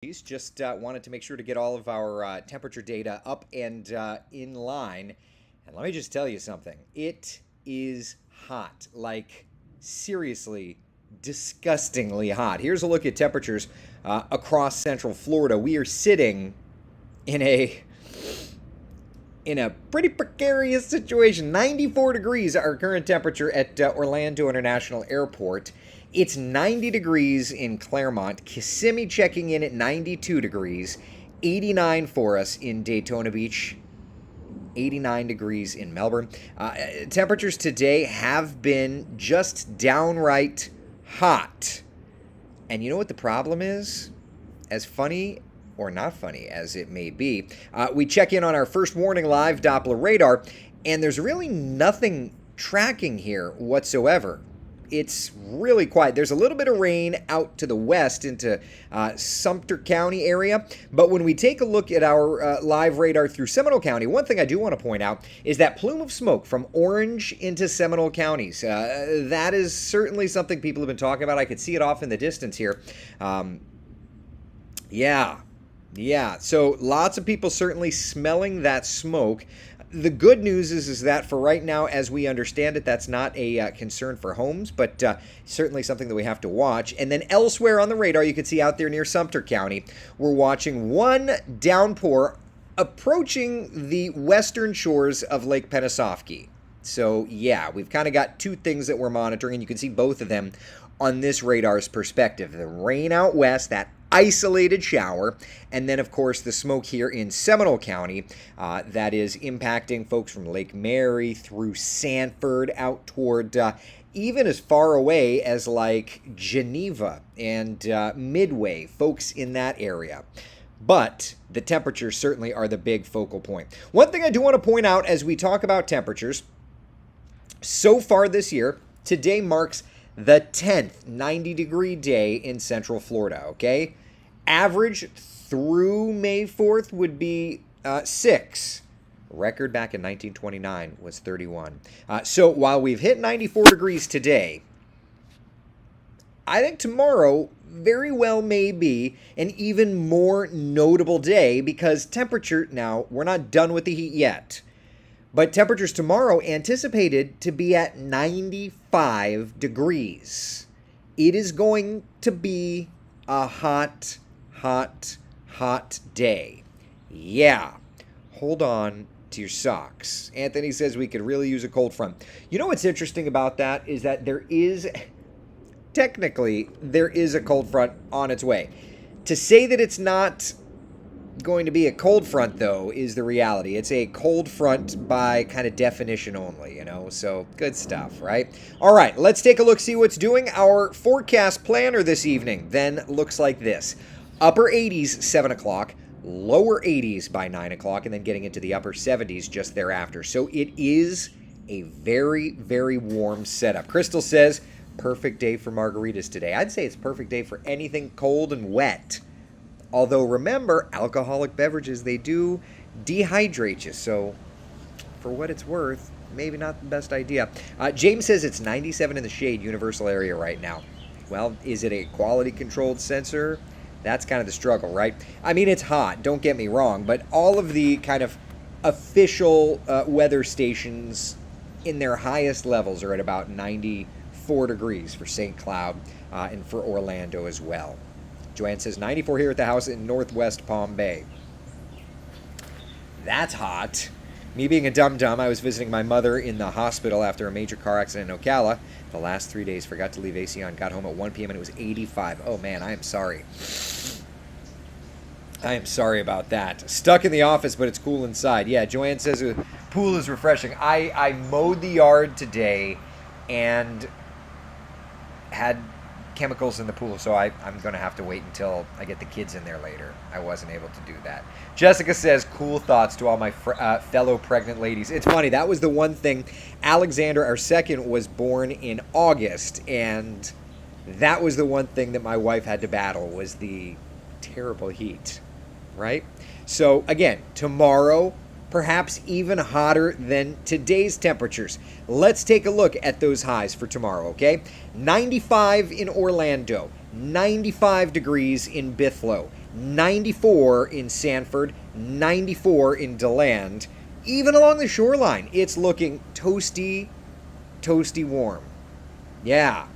Just wanted to make sure to get all of our temperature data up and in line. And let me just tell you something. It is hot. Like, seriously, disgustingly hot. Here's a look at temperatures across central Florida. We are sitting in a pretty precarious situation. 94 degrees, our current temperature at Orlando International Airport. It's 90 degrees in Claremont. Kissimmee checking in at 92 degrees. 89 for us in Daytona Beach. 89 degrees in Melbourne. Temperatures today have been just downright hot. And you know what the problem is? As funny or not funny as it may be, we check in on our first warning live Doppler radar, and there's really nothing tracking here whatsoever. It's really quiet. There's a little bit of rain out to the west into Sumter County area. But when we take a look at our live radar through Seminole County, one thing I do want to point out is that plume of smoke from Orange into Seminole counties. That is certainly something people have been talking about. I could see it off in the distance here. Yeah. So lots of people certainly smelling that smoke. The good news is that for right now, as we understand it, that's not a concern for homes, but certainly something that we have to watch. And then elsewhere on the radar, you can see out there near Sumter County, we're watching one downpour approaching the western shores of Lake Pennsauken. So yeah, we've kind of got two things that we're monitoring, and you can see both of them on this radar's perspective. The rain out west, that isolated shower, and then of course the smoke here in Seminole County that is impacting folks from Lake Mary through Sanford out toward even as far away as like Geneva and Midway, folks in that area. But the temperatures certainly are the big focal point. One thing I do want to point out as we talk about temperatures, so far this year, today marks the 10th 90-degree day in Central Florida, okay? Average through May 4th would be 6. Record back in 1929 was 31. So while we've hit 94 degrees today, I think tomorrow very well may be an even more notable day because temperature, now we're not done with the heat yet, but temperatures tomorrow anticipated to be at 95 degrees. It is going to be a hot day. Yeah. Hold on to your socks. Anthony says we could really use a cold front. You know what's interesting about that is that technically, there is a cold front on its way. To say that it's not going to be a cold front, though, is the reality. It's a cold front by kind of definition only, so good stuff, right? All right, let's take a look, see what's doing. Our forecast planner this evening then looks like this. Upper 80s, 7 o'clock, lower 80s by 9 o'clock, and then getting into the upper 70s just thereafter. So it is a very, very warm setup. Crystal says, perfect day for margaritas today. I'd say it's perfect day for anything cold and wet. Although, remember, alcoholic beverages, they do dehydrate you. So, for what it's worth, maybe not the best idea. James says it's 97 in the shade universal area right now. Well, is it a quality-controlled sensor? That's kind of the struggle, right? I mean, it's hot, don't get me wrong, but all of the kind of official weather stations in their highest levels are at about 94 degrees for St. Cloud and for Orlando as well. Joanne says 94 here at the house in Northwest Palm Bay. That's hot. Me being a dum-dum, I was visiting my mother in the hospital after a major car accident in Ocala. The last 3 days, forgot to leave AC on, got home at 1 p.m. and it was 85. Oh man, I am sorry. I am sorry about that. Stuck in the office, but it's cool inside. Yeah, Joanne says the pool is refreshing. I mowed the yard today and had chemicals in the pool, so I'm going to have to wait until I get the kids in there later. I wasn't able to do that. Jessica says, cool thoughts to all my fellow pregnant ladies. It's funny, that was the one thing. Alexander, our second, was born in August, and that was the one thing that my wife had to battle, was the terrible heat, right? So, again, tomorrow, perhaps even hotter than today's temperatures. Let's take a look at those highs for tomorrow, okay? 95 in Orlando, 95 degrees in Bithlo, 94 in Sanford, 94 in DeLand. Even along the shoreline, it's looking toasty, toasty warm. Yeah,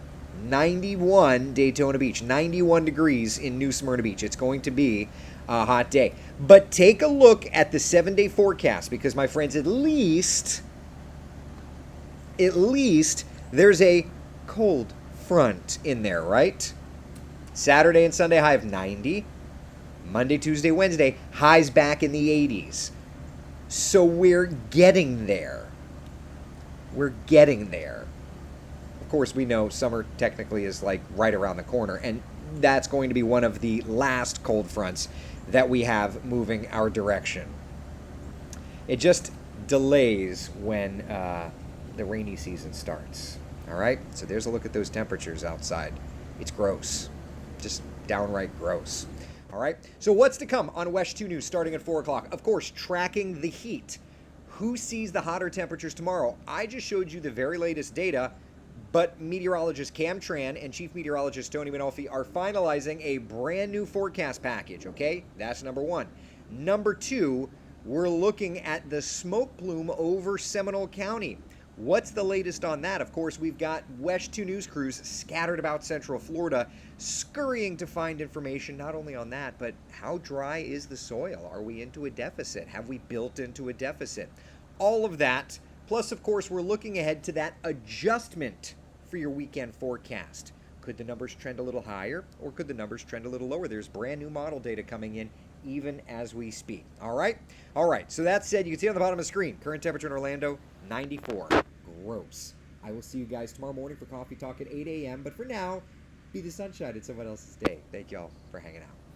91 Daytona Beach, 91 degrees in New Smyrna Beach. It's going to be a hot day. But take a look at the 7-day forecast because, my friends, at least there's a cold front in there, right? Saturday and Sunday high of 90. Monday, Tuesday, Wednesday, highs back in the 80s. So we're getting there. We're getting there. Of course, we know summer technically is like right around the corner, and that's going to be one of the last cold fronts that we have moving our direction. It just delays when the rainy season starts. All right? So there's a look at those temperatures outside. It's gross. Just downright gross. All right, so what's to come on WESH 2 News starting at 4 o'clock? Of course, tracking the heat. Who sees the hotter temperatures tomorrow? I just showed you the very latest data, but meteorologist Cam Tran and Chief Meteorologist Tony Manolfi are finalizing a brand new forecast package, okay? That's number one. Number two, we're looking at the smoke plume over Seminole County. What's the latest on that? Of course, we've got WESH 2 News crews scattered about Central Florida, scurrying to find information not only on that, but how dry is the soil? Are we into a deficit? Have we built into a deficit? All of that. Plus, of course, we're looking ahead to that adjustment for your weekend forecast. Could the numbers trend a little higher or could the numbers trend a little lower? There's brand new model data coming in even as we speak. All right? All right. So that said, you can see on the bottom of the screen, current temperature in Orlando, 94. Gross. I will see you guys tomorrow morning for Coffee Talk at 8 a.m. But for now, be the sunshine in someone else's day. Thank y'all for hanging out.